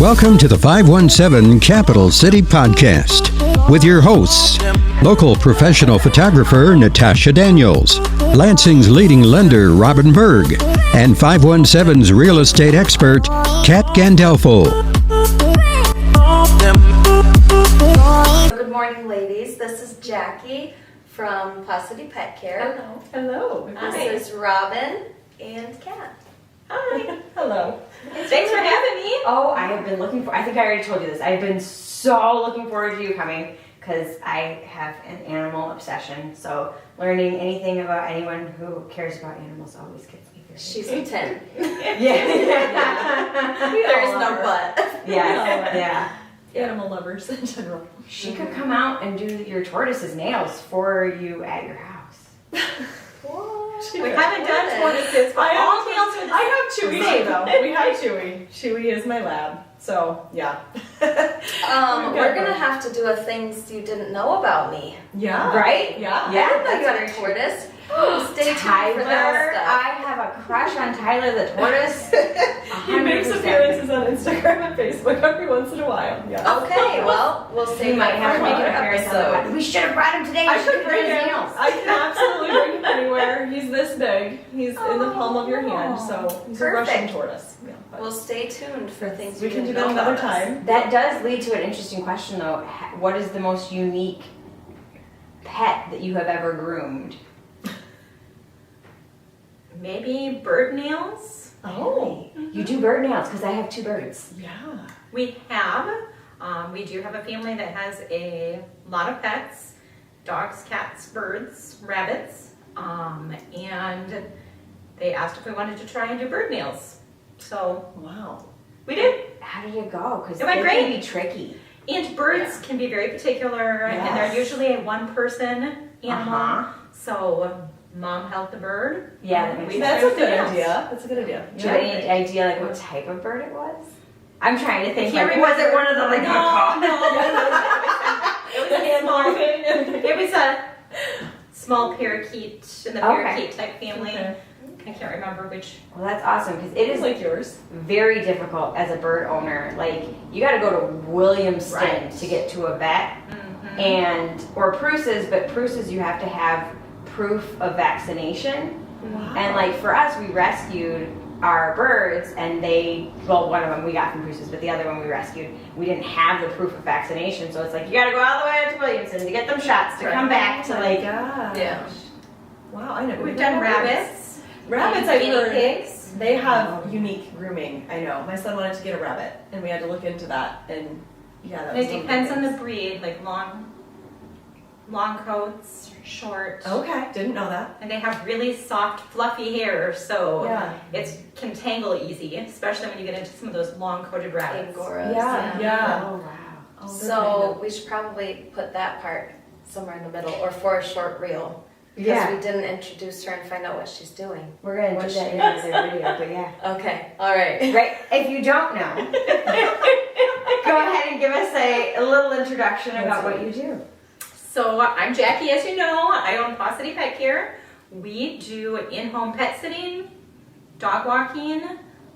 Welcome to the 517 Capital City Podcast with your hosts, local professional photographer Natasha Daniels, Lansing's leading lender Robin Berg, and 517's real estate expert Kat Gandolfo. Good morning, ladies. This is Jackie from Paw City Pet Care. Hello. This is Robin and Kat. Hi. Hello. Thanks for having me. Oh, I have been looking for, I think I already told you this. I've been so looking forward to you coming because I have an animal obsession. So learning anything about anyone who cares about animals always gets me very She's a 10. Yeah. There's no but. Yeah. Animal lovers in general. She could come out and do your tortoise's nails for you at your house. We haven't done tortoises, but all nails are the I have Chewy same. though. We have Chewy. Chewy is my lab. So yeah. We're gonna have to do a things you didn't know about me. Yeah. Right? Yeah. I didn't know you that's had a tortoise. Stay tuned Tyler, for that stuff. I have a crush on Tyler the tortoise. He makes 100%. appearances on Instagram and Facebook every once in a while. Yeah. Okay, well, we'll see. He might have to make an another appearance on the episode. podcast. We should have brought him today. I We should could have bring his him. nails. I can absolutely bring him anywhere. He's this big. He's in the palm of your hand. So he's a Russian Perfect. tortoise. Yeah, but Well, stay tuned for things we you can do didn't that know another about us. time. That does lead to an interesting question, though. What is the most unique pet that you have ever groomed? Maybe bird nails. Oh. You do bird nails because I have two birds. Yeah. We have. We do have a family that has a lot of pets: dogs, cats, birds, rabbits. And they asked if we wanted to try and do bird nails. So Wow. we did. How did it go? Because It went they great. can be tricky. And birds can be very particular, and Yes. they're usually a one-person animal. Uh-huh. So mom held the bird. Yeah, that makes We sense. That's a tried good nails. idea. That's a good idea. Do you have any idea like what type of bird it was? I'm trying to think. Can't Like, was it remember. one of the like macaw? It was a small. It was a small parakeet in the Okay. parakeet type family. Okay. I can't remember which. Well, that's awesome because it It's is like yours. very difficult as a bird owner. Like you got to go to Williamston Right. to get to a vet, and or Prusa's, but Prusa's you have to have proof of vaccination. Wow. And like for us, we rescued our birds, and one of them we got from Prusa's, but the other one we rescued, we didn't have the proof of vaccination. So it's like you got to go all the way out to Williamston to get them shots to come back to like. Yeah. Wow, I know. We've done rabbits. Rabbits, and I've guinea heard. pigs. They have unique grooming. I know. My son wanted to get a rabbit, and we had to look into that. And yeah, that And was it one of depends on the things. breed, like long coats, short. Okay, didn't know that. And they have really soft, fluffy hair, so Yeah. it can tangle easy, especially when you get into some of those long-coated rabbits. Angoras. Yeah. Oh wow. Oh, they're So we should probably put that part somewhere in the middle or for a short reel. Because Yeah, we didn't introduce her and find out what she's doing. we're gonna What do that she in another video, but yeah. Okay, all right. Right. If you don't know, go ahead and give us a little introduction about what you do. So I'm Jackie, as you know. I own Paw City Pet Care. We do in-home pet sitting, dog walking,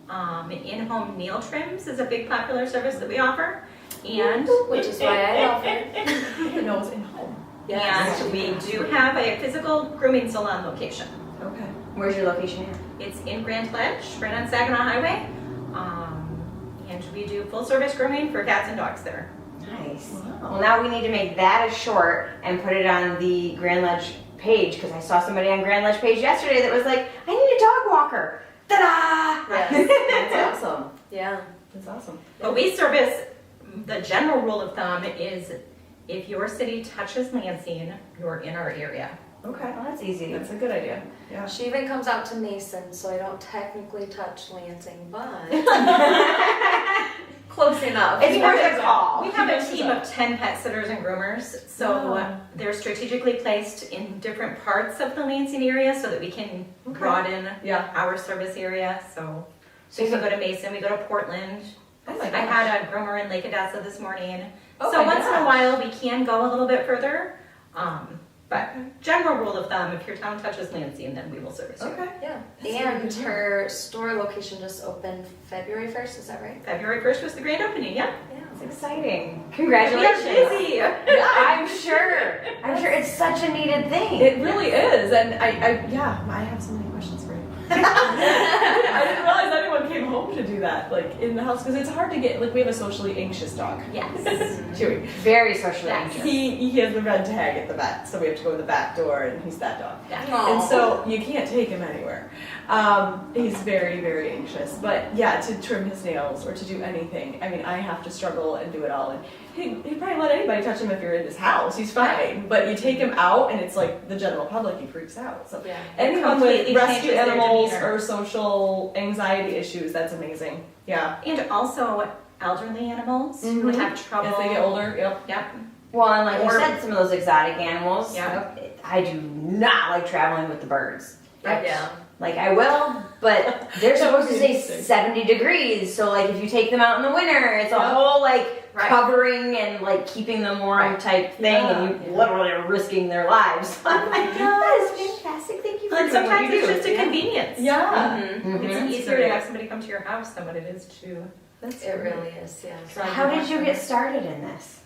in-home nail trims is a big popular service that we offer. And Which is why I love her. I didn't know it was in home. Yes. And we do have a physical grooming salon location. Okay. Where's your location at? It's in Grand Ledge, right on Saginaw Highway. And we do full service grooming for cats and dogs there. Nice. Wow. Well, now we need to make that a short and put it on the Grand Ledge page because I saw somebody on Grand Ledge page yesterday that was like, I need a dog walker. Ta-da! Yes. That's awesome. Yeah. That's awesome. But we service, the general rule of thumb is if your city touches Lansing, you're in our area. Okay. Well, that's easy. That's a good idea. Yeah. She even comes out to Mason, so I don't technically touch Lansing, but close enough. It's worth a call. We have a team of 10 pet sitters and groomers, so Wow. they're strategically placed in different parts of the Lansing area so that we can Okay. broaden Yeah. our service area. So So we can go to Mason, we go to Portland. Oh my I gosh. had a groomer in Lake Odessa this morning. Oh So my once in a gosh. while we can go a little bit further. But general rule of thumb, if your town touches Lansing, then we will service you. Okay. Yeah. That's really And good to know. her store location just opened February 1st, is that right? February 1st was the grand opening, yeah. It's exciting. We are Congratulations. busy. Yeah, I'm sure. I'm sure it's such a needed thing. it really is, and I have so many questions for you. I didn't realize anyone came home to do that, like in the house, because it's hard to get. Like we have a socially anxious dog, Yes. Chewy. Very socially Yes. anxious. He has the red tag at the vet, so we have to go to the back door, and he's that dog. Yeah. And so you can't take him anywhere. He's very, very anxious. But yeah, to trim his nails or to do anything, I mean, I have to struggle and do it all. And he'd probably let anybody touch him if you're in his house. He's fine. But you take him out, and it's like the general public, he freaks out. So Yeah. anyone with Completely rescue changes their animals demeanor. or social anxiety issues, that's amazing. Yeah. And also elderly animals who Mhm. have trouble. As they get older, yep. Yep. Well, and like you Or- said, some of those exotic animals. Yeah. I do not like traveling with the birds. Yeah. Like I will, but they're supposed to would be stay interesting. 70 degrees. So like if you take them out in the winter, it's a Yep. whole like Right. covering and like keeping them warm type thing, and you literally are risking their lives. I'm like, that is fantastic. Thank you for But doing what sometimes you it's do. just a convenience. Yeah. Mhm. It's easier to have somebody come to your house than what it is to. It really is, yeah. So how did you get started in this?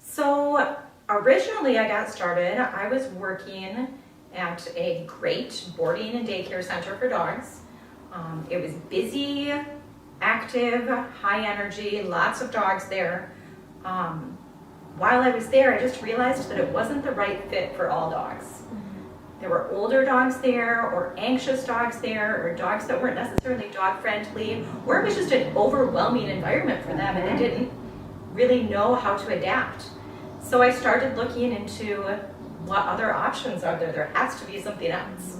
So originally I got started, I was working at a great boarding and daycare center for dogs. It was busy, active, high energy, lots of dogs there. While I was there, I just realized that it wasn't the right fit for all dogs. There were older dogs there, or anxious dogs there, or dogs that weren't necessarily dog friendly, or it was just an overwhelming environment for them and they didn't really know how to adapt. So I started looking into what other options are there. There has to be something else.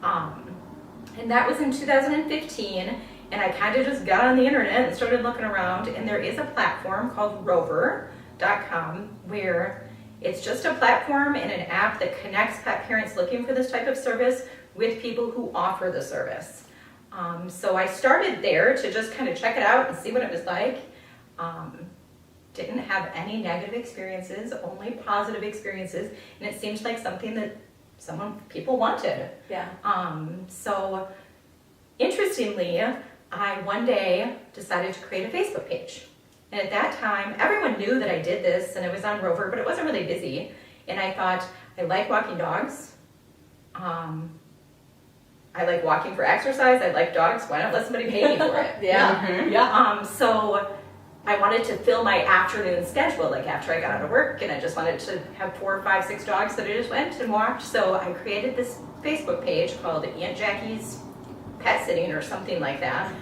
And that was in 2015, and I kind of just got on the internet and started looking around, and there is a platform called Rover.com where it's just a platform and an app that connects pet parents looking for this type of service with people who offer the service. So I started there to just kind of check it out and see what it was like. Didn't have any negative experiences, only positive experiences, and it seemed like something that people wanted. Yeah. So interestingly, I one day decided to create a Facebook page. And at that time, everyone knew that I did this and it was on Rover, but it wasn't really busy. And I thought, I like walking dogs. I like walking for exercise. I like dogs. Why not let somebody pay me for it? Yeah. Yeah. So I wanted to fill my afternoon schedule, like after I got out of work, and I just wanted to have 4, 5, 6 dogs that I just went and walked. So I created this Facebook page called Aunt Jackie's Pet Sitting or something like that.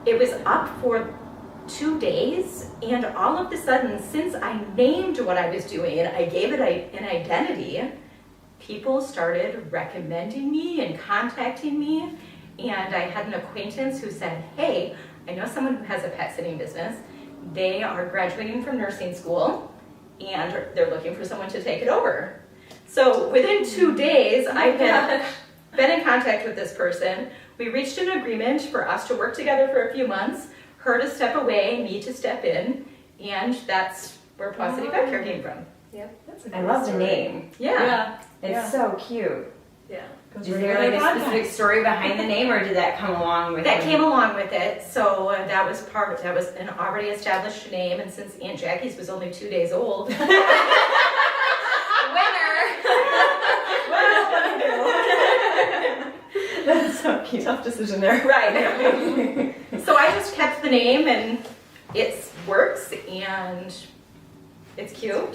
It was up for 2 days, and all of a sudden, since I named what I was doing and I gave it an identity, people started recommending me and contacting me. And I had an acquaintance who said, hey, I know someone who has a pet sitting business. They are graduating from nursing school and they're looking for someone to take it over. So within 2 days, I've been in contact with this person. We reached an agreement for us to work together for a few months, her to step away, me to step in, and that's where Paw City Pet Care came from. That's a I good love the story. name. Yeah. It's Yeah. so cute. Yeah. Goes Is right there with like our a specific podcast. story behind the name, or did that come along with That it? came along with it, so that was an already established name, and since Aunt Jackie's was only 2 days old, That's so cute. Tough decision there. right. So I just kept the name, and it works, and it's cute.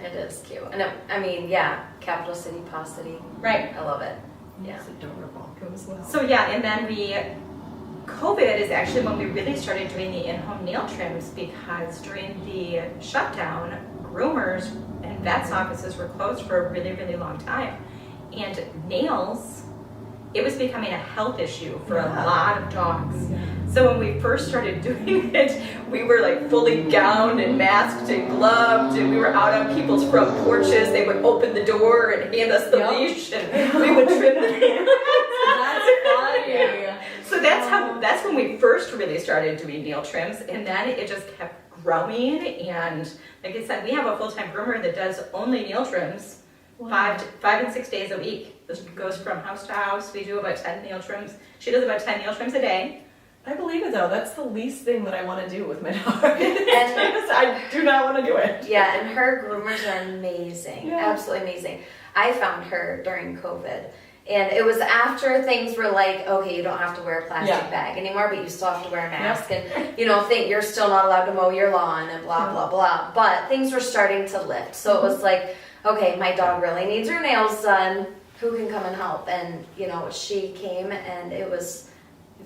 It is cute. And I mean, yeah, capital city, Paw City. Right. I love it. Yeah. It's adorable. Goes well. So yeah, and then COVID is actually when we really started doing the in-home nail trims, because during the shutdown, groomers and vets' offices were closed for a really, really long time. And nails, it was becoming a health issue for a lot of dogs. So when we first started doing it, we were like fully gowned and masked and gloved, and we were out on people's front porches. They would open the door and hand us the leash, and we would trim the nails. That's funny. So that's when we first really started doing nail trims, and then it just kept growing. And like I said, we have a full-time groomer that does only nail trims Wow. 5 and 6 days a week. This goes from house to house. We do about 10 nail trims. She does about 10 nail trims a day. I believe it though. That's the least thing that I want to do with my dog. I do not want to do it. Yeah, and her groomers are amazing. Yeah. Absolutely amazing. I found her during COVID. And it was after things were like, okay, you don't have to wear a plastic bag anymore, but you still have to wear a mask. And, think you're still not allowed to mow your lawn and blah, blah, blah. But things were starting to lift. So it was like, okay, my dog really needs her nails done. Who can come and help? And, she came and it was,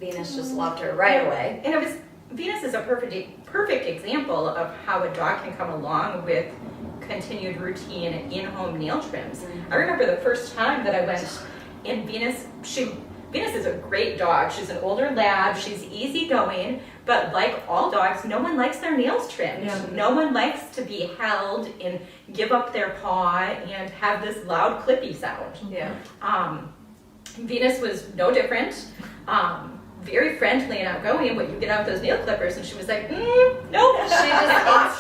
Venus just loved her right away. And Venus is a perfect example of how a dog can come along with continued routine in-home nail trims. Mm-hmm. I remember the first time that I went, and Venus is a great dog. She's an older lab. She's easygoing, but like all dogs, no one likes their nails trimmed. Yeah. No one likes to be held and give up their paw and have this loud clippy sound. Yeah. Venus was no different. Very friendly and outgoing, but you get out those nail clippers and she was like, nope.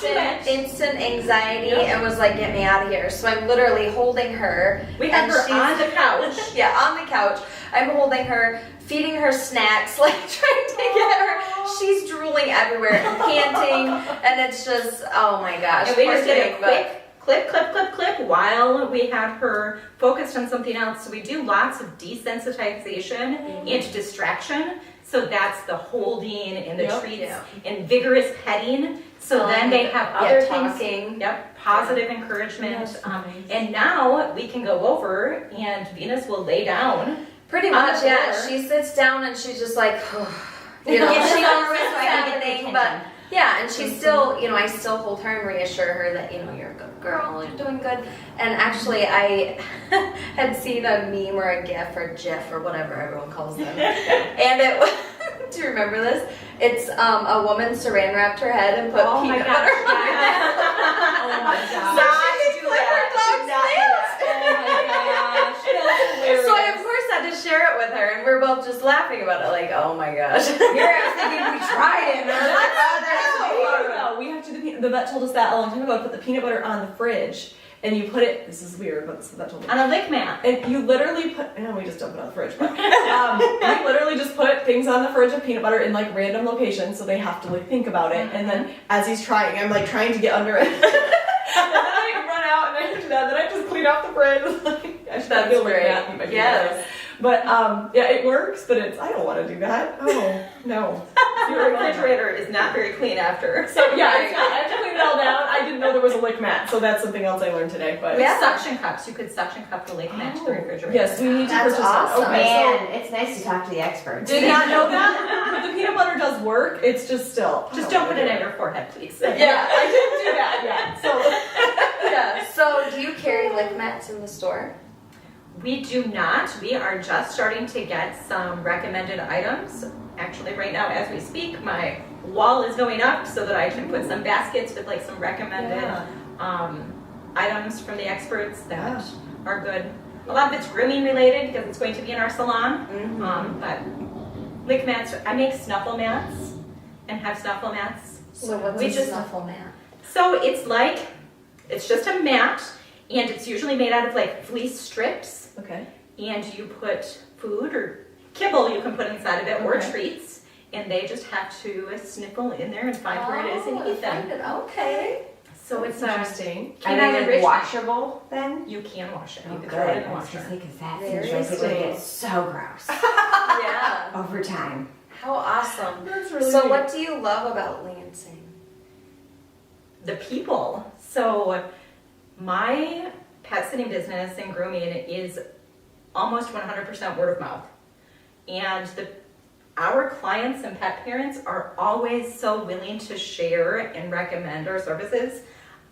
She just instant anxiety and was like, get me out of here. So I'm literally holding her. We have and her she's- on the couch. Yeah, on the couch. I'm holding her, feeding her snacks, like trying to get her. She's drooling everywhere and panting, and it's just, oh my gosh. And we poor just did thing, a but- quick clip while we had her focused on something else. So we do lots of desensitization and distraction. So that's the holding and the treats and vigorous petting. So then they have other things. talking. Yep, positive encouragement. And now we can go over and Venus will lay down. Pretty On the much, yeah. floor. She sits down and she's just like, Yeah, she knows so what's I can get the happening, but attention. yeah, and she's still, I still hold her and reassure her that, you're a good girl, you're doing good. And actually, I had seen a meme or a GIF or GIF or whatever everyone calls them, and it was, do you remember this? It's a woman saran wrapped her head and put peanut butter on her head. Oh my gosh. So she could clip her dog's nails. So I of course had to share it with her, and we're both just laughing about it, like, oh my gosh. Here I was thinking we tried it. And I was like, oh, No, we have to. The vet told us that a long time ago. Put the peanut butter on the fridge, and you put it. This is weird, but the vet told me. On a lick mat. And you literally put. We just dump it on the fridge. But we literally just put things on the fridge of peanut butter in like random locations, so they have to like think about it. And then as he's trying, I'm like trying to get under it. And then I run out and I do that. Then I just clean off the fridge. I should That's feel great. Like that. Yes. But yeah, it works. But I don't want to do that. Oh no. Your refrigerator is not very clean after. So yeah, it's not. I have to clean it all down. I didn't know there was a lick mat, so that's something else I learned today. But We have suction cups. You could suction cup the lick mat to the refrigerator. yes, we need to That's purchase awesome. that. Okay, Man, it's nice to talk to the experts. so did not know that. But the peanut butter does work. It's just still. Just don't put it on your forehead, please. Yeah, I didn't do that yet. So Yeah. So do you carry lick mats in the store? We do not. We are just starting to get some recommended items. Actually, right now, as we speak, my wall is going up so that I can put some baskets with like some recommended items from the experts that are good. A lot of it's grooming related because it's going to be in our salon. But lick mats, I make snuffle mats and have snuffle mats. So what's We a just- snuffle mat? So it's just a mat, and it's usually made out of like fleece strips. okay. And you put food or kibble you can put inside of it or Okay. treats, and they just have to sniffle in there and find where it is and eat them. Okay. So it's Interesting. Are canine they like enrichment. washable then? You can wash it. You Oh, can good. throw it in the I was washer. gonna say, 'cause that Very seems like it would sweet. get so gross Yeah. over time. How awesome. That's really So neat. what do you love about Lansing? The people. So my pet sitting business and grooming is almost 100% word of mouth. And our clients and pet parents are always so willing to share and recommend our services.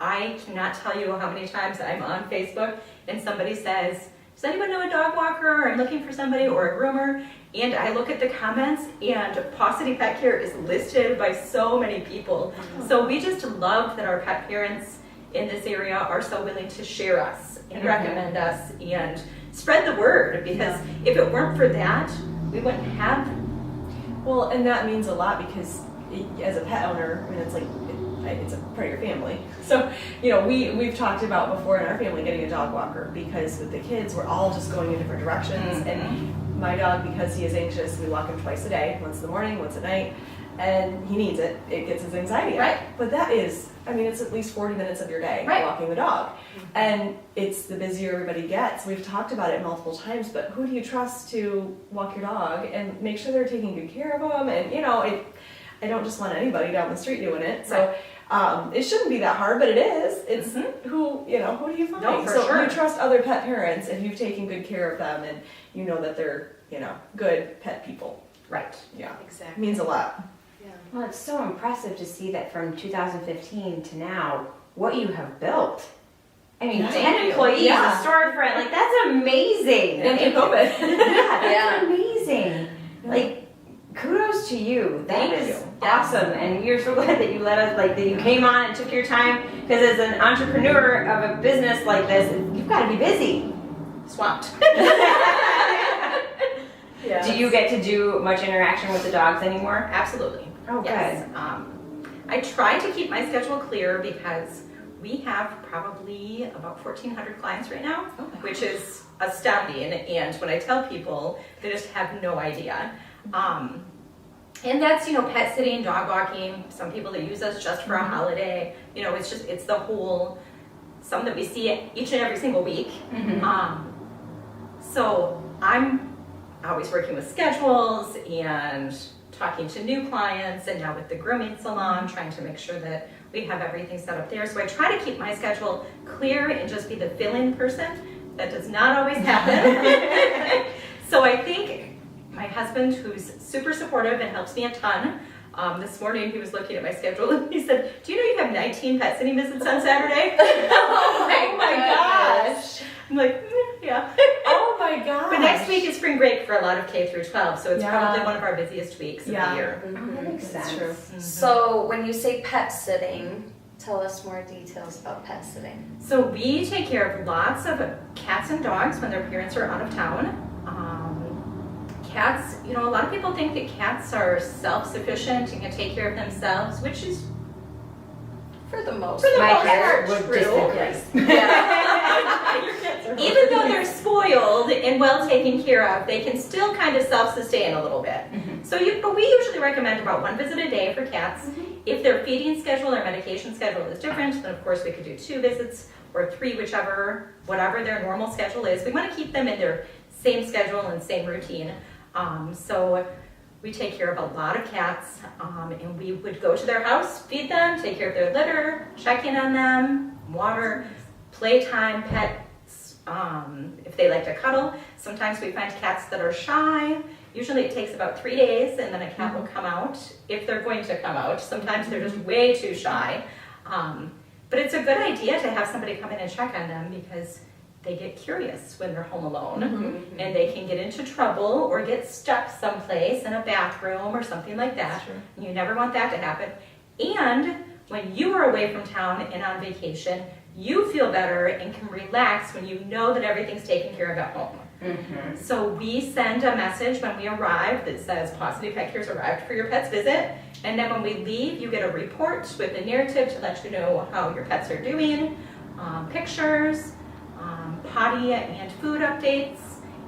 I cannot tell you how many times I'm on Facebook and somebody says, does anyone know a dog walker? I'm looking for somebody or a groomer. And I look at the comments and Paw City Pet Care is listed by so many people. So we just love that our pet parents in this area are so willing to share us and recommend us and spread the word, because if it weren't for that, we wouldn't have. Well, and that means a lot because as a pet owner, I mean, it's like it's a part of your family. So, we've talked about before in our family getting a dog walker, because with the kids, we're all just going in different directions. And my dog, because he is anxious, we walk him twice a day, once in the morning, once at night, and he needs it. It gets his anxiety out. But that is, it's at least 40 minutes of your day walking the dog. And it's the busier everybody gets. We've talked about it multiple times, but who do you trust to walk your dog and make sure they're taking good care of them? And, I don't just want anybody down the street doing it. So it shouldn't be that hard, but it is. It's who do you find? No, for so sure. you trust other pet parents if you've taken good care of them and you know that they're, good pet people. Right. Yeah. Exactly. It means a lot. Well, it's so impressive to see that from 2015 to now, what you have built. I mean, 10 employees, a storefront, like that's amazing. And through COVID. That's amazing. Like, kudos to you. That Thank is you. awesome. And we're so glad that you let us, that you came on and took your time. Because as an entrepreneur of a business like this, you've got to be busy. Swamped. Yeah. Do you get to do much interaction with the dogs anymore? Absolutely. Oh, yes. I try to keep my schedule clear because we have probably about 1,400 clients right now, which is astounding. And when I tell people, they just have no idea. And that's, pet sitting, dog walking, some people that use us just for a holiday. It's the whole, some that we see each and every single week. So I'm always working with schedules and talking to new clients, and now with the grooming salon, trying to make sure that we have everything set up there. So I try to keep my schedule clear and just be the fill-in person. That does not always happen. So I think my husband, who's super supportive and helps me a ton, this morning he was looking at my schedule and he said, "Do you know you have 19 pet sitting visits on Saturday?" Oh my gosh. I'm like, yeah. Oh my gosh. But next week is spring break for a lot of K through 12, so it's probably one of our busiest weeks of the year. Oh, that makes sense. That's true. So when you say pet sitting, tell us more details about pet sitting. So we take care of lots of cats and dogs when their parents are out of town. Cats, a lot of people think that cats are self-sufficient and can take care of themselves, which is For the most My part. cat would true. disagree. even though they're spoiled and well taken care of, they can still kind of self-sustain a little bit. But we usually recommend about 1 visit a day for cats. If their feeding schedule or medication schedule is different, then of course we could do 2 visits or 3, whatever their normal schedule is. We want to keep them in their same schedule and same routine. So we take care of a lot of cats, and we would go to their house, feed them, take care of their litter, check in on them, water, playtime, pets, if they like to cuddle. Sometimes we find cats that are shy. Usually it takes about 3 days and then a cat will come out, if they're going to come out. Sometimes they're just way too shy. But it's a good idea to have somebody come in and check on them because they get curious when they're home alone and they can get into trouble or get stuck someplace in a bathroom or something like that. You never want that to happen. And when you are away from town and on vacation, you feel better and can relax when you know that everything's taken care of at home. So we send a message when we arrive that says Paw City Pet Care's arrived for your pet's visit. And then when we leave, you get a report with a narrative to let you know how your pets are doing, pictures, potty and food updates,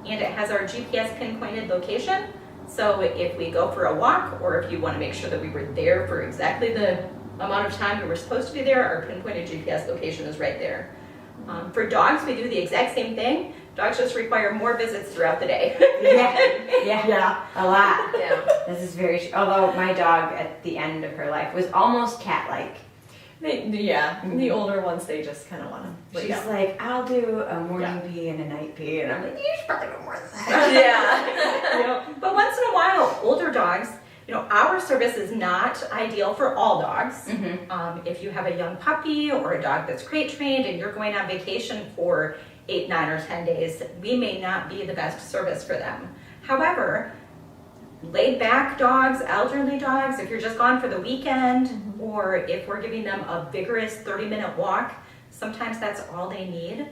and it has our GPS pinpointed location. So if we go for a walk, or if you want to make sure that we were there for exactly the amount of time we were supposed to be there, our pinpointed GPS location is right there. For dogs, we do the exact same thing. Dogs just require more visits throughout the day. Yeah, a lot. Yeah. This is very true. Although my dog at the end of her life was almost cat-like. The older ones, they just kind of want to. She's like, I'll do a morning pee and a night pee, and I'm like, you should probably do more than that. But once in a while, older dogs, our service is not ideal for all dogs. If you have a young puppy or a dog that's crate trained and you're going on vacation for 8, 9, or 10 days, we may not be the best service for them. However, laid back dogs, elderly dogs, if you're just gone for the weekend, or if we're giving them a vigorous 30-minute walk, sometimes that's all they need.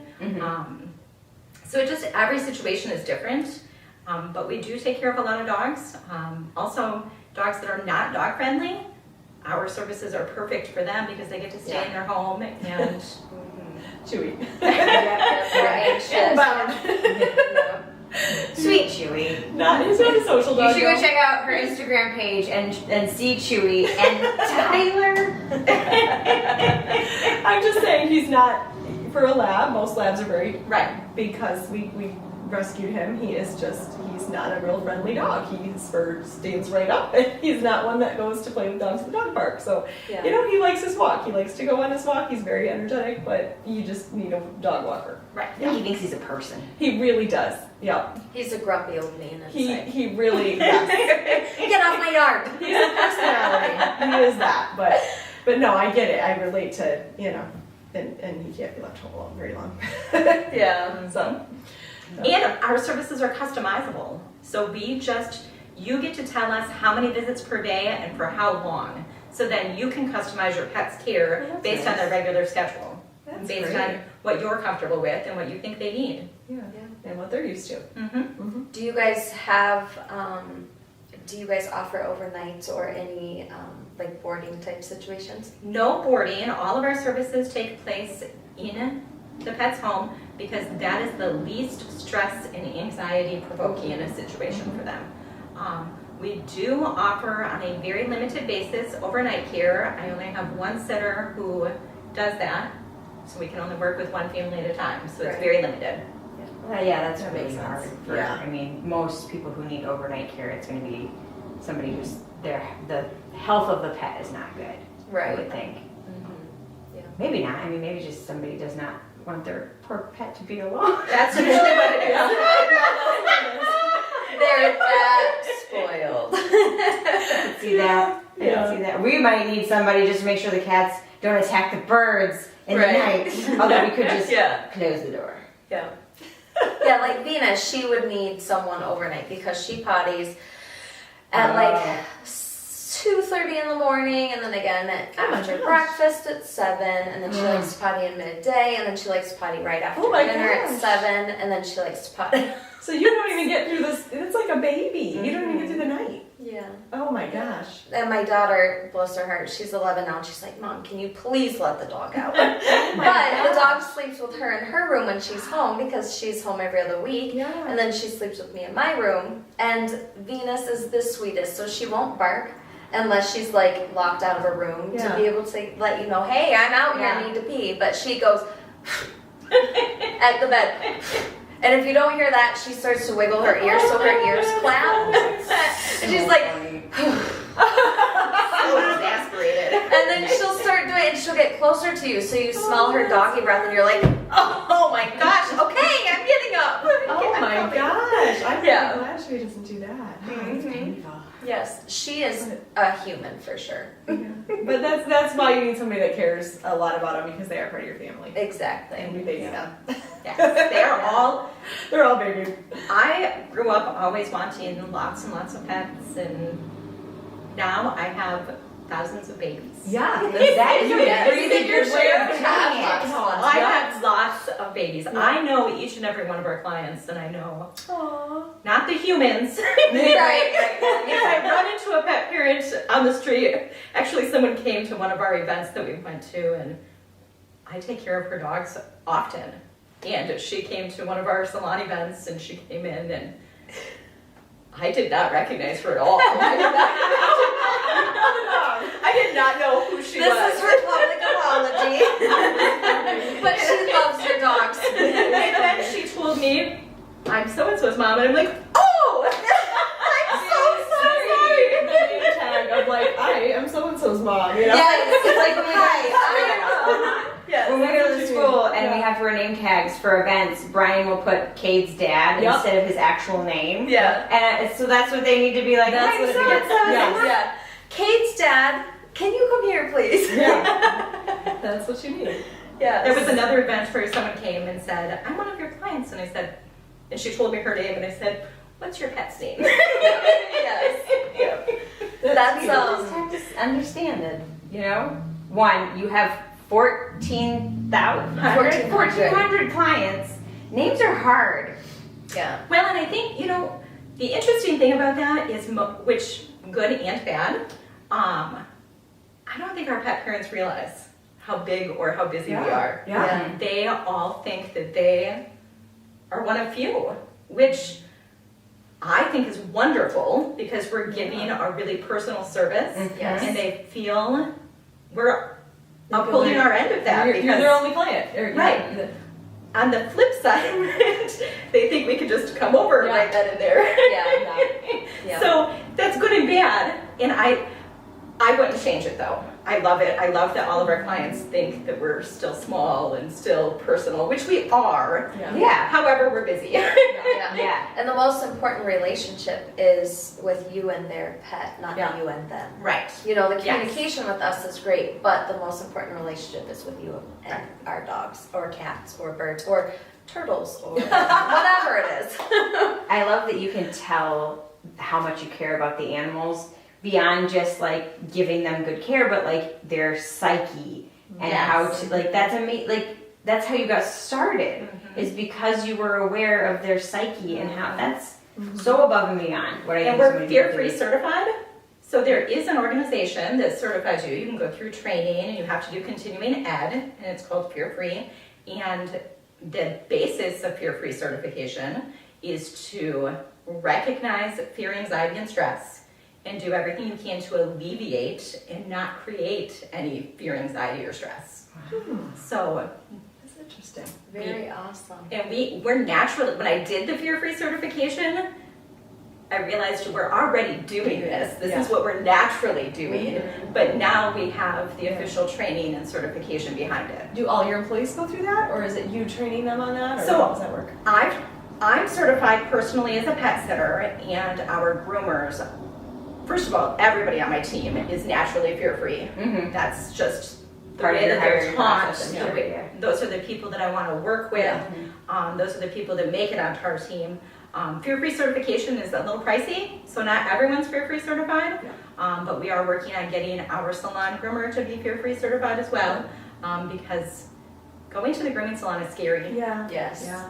So every situation is different, but we do take care of a lot of dogs. Also, dogs that are not dog friendly, our services are perfect for them because they get to stay in their home and Chewy. They're anxious. Sweet Chewy. He's not a social You dog. should go though. check out her Instagram page and see Chewy and Tyler. I'm just saying he's not, for a lab, most labs are very, right. because we rescued him, he's not a real friendly dog. He's stands right up, and he's not one that goes to play with dogs at the dog park. So, Yeah. he likes his walk. He likes to go on his walk. He's very energetic, but you just need a dog walker. Right. I think he thinks he's a person. He really does. Yeah. He's a grumpy old man inside. He really, yes. Get off my yard. He's a personality. He is that. But no, I get it. I relate to, and he can't be left home alone very long. Yeah. So. And our services are customizable. So you get to tell us how many visits per day and for how long. So then you can customize your pet's care That's based on nice. their regular schedule. That's based great. on what you're comfortable with and what you think they need. Yeah. And what they're used to. Mm-hmm. Do you guys have, do you guys offer overnights or any like boarding type situations? No boarding. All of our services take place in the pet's home because that is the least stress and anxiety provoking in a situation for them. We do offer on a very limited basis overnight care. I only have one sitter who does that, so we can only work with one family at a time, so it's Right. very limited. Yeah, that's That really makes sense. hard. Yeah. I mean, most people who need overnight care, it's going to be somebody who's the health of the pet is not good. I would think. Mm-hmm. Yeah. Maybe not. I mean, maybe just somebody does not want their poor pet to be alone. That's usually what it is. They're that spoiled. See that? I Yeah. can see that. We might need somebody just to make sure the cats don't attack the birds in Right. the night. Although we could just Yeah. close the door. Yeah. Yeah, like Venus, she would need someone overnight because she potties at like 2:30 in the morning, and then again Oh my after gosh. breakfast at 7, and then she likes to potty in midday, and then she likes to potty right after Oh my dinner at gosh. 7, and then she likes to potty. So you don't even get through this. It's like a baby. You don't even get through the night. Yeah. Oh my gosh. And my daughter, bless her heart, she's 11 now, and she's like, Mom, can you but the dog sleeps with her in her room when she's home because she's home every other week. Yeah. And then she sleeps with me in my room. And Venus is the sweetest, so she won't bark unless she's like locked out of her room Yeah. to be able to let you know, hey, I'm out here, Yeah. I need to pee. But she goes at the bed. And if you don't hear that, she starts to wiggle her ears so her ears clap. And she's like, So exasperated. and then she'll start doing it and she'll get closer to you. So you smell her doggy breath and you're like, oh my gosh, okay, I'm getting up. Oh my gosh. I'm Yeah. really glad she doesn't do that. Oh, that's painful. Yes, she is a human for sure. Yeah. But that's why you need somebody that cares a lot about them because they are part of your family. And Exactly. we baby them. Yes, They're all babied. I grew up always wanting lots and lots of pets, and now I have thousands of babies. Yeah. That is a Yes. really good way of doing Have it. lots. I have lots of babies. I know each and every one of our clients, and I know Aww. not the humans. Right. If I run into a pet parent on the street, actually someone came to one of our events that we went to, and I take care of her dogs often. And she came to one of our salon events, and she came in, and I did not recognize her at all. I did not know who she This was. is her public apology. But she loves her dogs. And then she told me, I'm so-and-so's mom, and I'm like, oh! I'm so sorry! The name tag of like, I am so and so's mom. You know? Yes, it's like, Hi. Yes. When we go to the school and we Yeah. have to wear name tags for events, Brian will put Cade's dad Yep. instead of his actual name. Yeah. And so that's what they need to be like. That's "Hi, what it so-and-so." is. Yes. Yeah. Kate's dad, can you come here, please? Yeah. That's what you need. Yeah. There was another event where someone came and said, I'm one of your clients, and I said, and she told me her name, and I said, what's your pet's name? Yes. That's You just have to understand it, you know? One, you have 1,400 clients. Names are hard. Yeah. Well, and I think, the interesting thing about that is, which good and bad, I don't think our pet parents realize how big or how busy we Yeah. are. Yeah. They all think that they are one of few, which I think is wonderful because we're giving a really personal service, Yes. and they feel we're upholding our end of that. You're because their only client. Right. On the flip side, they think we could just come over Yeah. right then and there. Yeah. So that's good and bad, and I wouldn't change it though. I love it. I love that all of our clients think that we're still small and still personal, which we are. Yeah. Yeah. However, we're busy. Yeah. And the most important relationship is with you and their pet, not Yeah. you and them. Right. You know, the Yes. communication with us is great, but the most important relationship is with you and our dogs, or cats, or birds, or turtles, or whatever it is. I love that you can tell how much you care about the animals beyond just like giving them good care, but like their psyche and Yes. how to like that's amazing. Like that's how you got started is because you were aware of their psyche and how that's so above and beyond what I And think so we're many people fear-free do. certified. So there is an organization that certifies you. You can go through training and you have to do continuing ed, and it's called Fear-Free. And the basis of Fear-Free certification is to recognize fear, anxiety, and stress and do everything you can to alleviate and not create any fear, anxiety, or stress. So, That's interesting. Very awesome. and we're naturally, when I did the Fear-Free certification, I realized we're already doing this. This is Yeah. what we're naturally doing. But now we have the official training and certification behind it. Do all your employees go through that, or is it you training them on that, or So- how does that work? I'm certified personally as a pet sitter, and our groomers, first of all, everybody on my team is naturally fear-free. Mhm. That's just the Part of way your that they're hiring taught. process, the yeah. way- Yeah. Those are the people that I want to work with. Yeah. Those are the people that make it onto our team. Fear-free certification is a little pricey, so not everyone's fear-free certified. But we are working on getting our salon groomer to be fear-free certified as well, because going to the grooming salon is scary. Yeah. Yes. Yeah.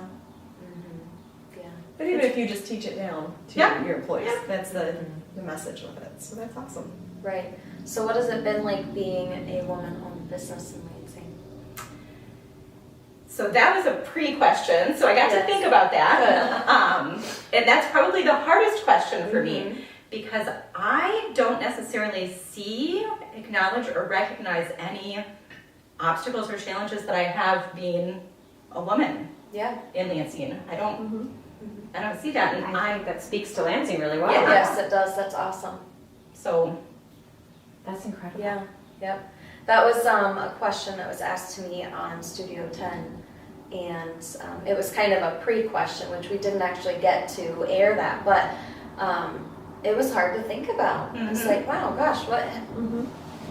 Yeah. But even if you just teach it down to Yeah. your employees, Yeah. that's the message with it. So that's awesome. Right. So what has it been like being a woman-owned business in Lansing? So that was a pre-question, so I got to Yes. think about that. And that's probably the hardest question for me, because I don't necessarily see, acknowledge, or recognize any obstacles or challenges that I have being a woman Yeah. in Lansing. I don't see that, and I think that speaks to Lansing really well. Yeah. Yes, it does. That's awesome. so That's incredible. Yeah. Yep. That was a question that was asked to me on Studio 10, and it was kind of a pre-question, which we didn't actually get to air that, but it was hard to think about. It's like, wow, gosh, what?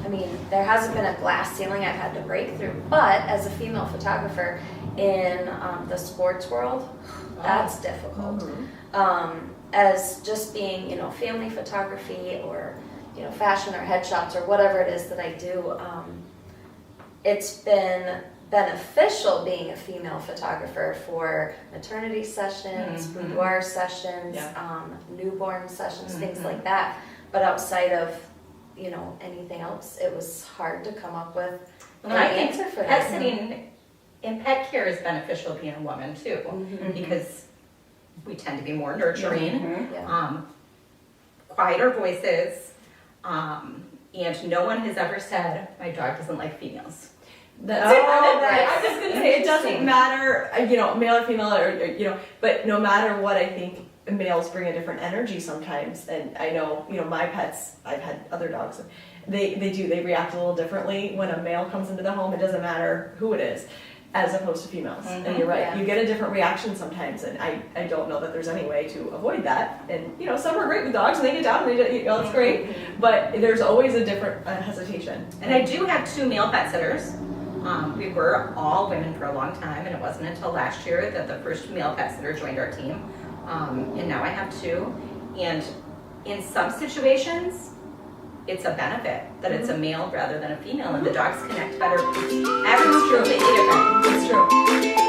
I mean, there hasn't been a glass ceiling I've had to break through, but as a female photographer in the sports world, that's difficult. As just being, you know, family photography or, you know, fashion or headshots or whatever it is that I do, it's been beneficial being a female photographer for maternity sessions, boudoir sessions, newborn sessions, things like that. But outside of, you know, anything else, it was hard to come up with an and I think answer for pet that. sitting and pet care is beneficial being a woman too, because we tend to be more nurturing. Yeah. Quieter voices, and no one has ever said, my dog doesn't like females. That's right. I was gonna say it doesn't matter, you know, male or female, or you know, but no matter what, I think males bring a different energy sometimes. And I know, you know, my pets, I've had other dogs, they react a little differently when a male comes into the home. It doesn't matter who it is, as opposed to females. And you're right, Yeah. you get a different reaction sometimes, and I don't know that there's any way to avoid that. And you know, some are great with dogs and they get down and they, you know, it's great, but there's always a different hesitation. And I do have 2 male pet sitters. We were all women for a long time, and it wasn't until last year that the first male pet sitter joined our team. And now I have 2. And in some situations, it's a benefit that it's a male rather than a female, and the dogs connect better. Everyone's completely different. It's true.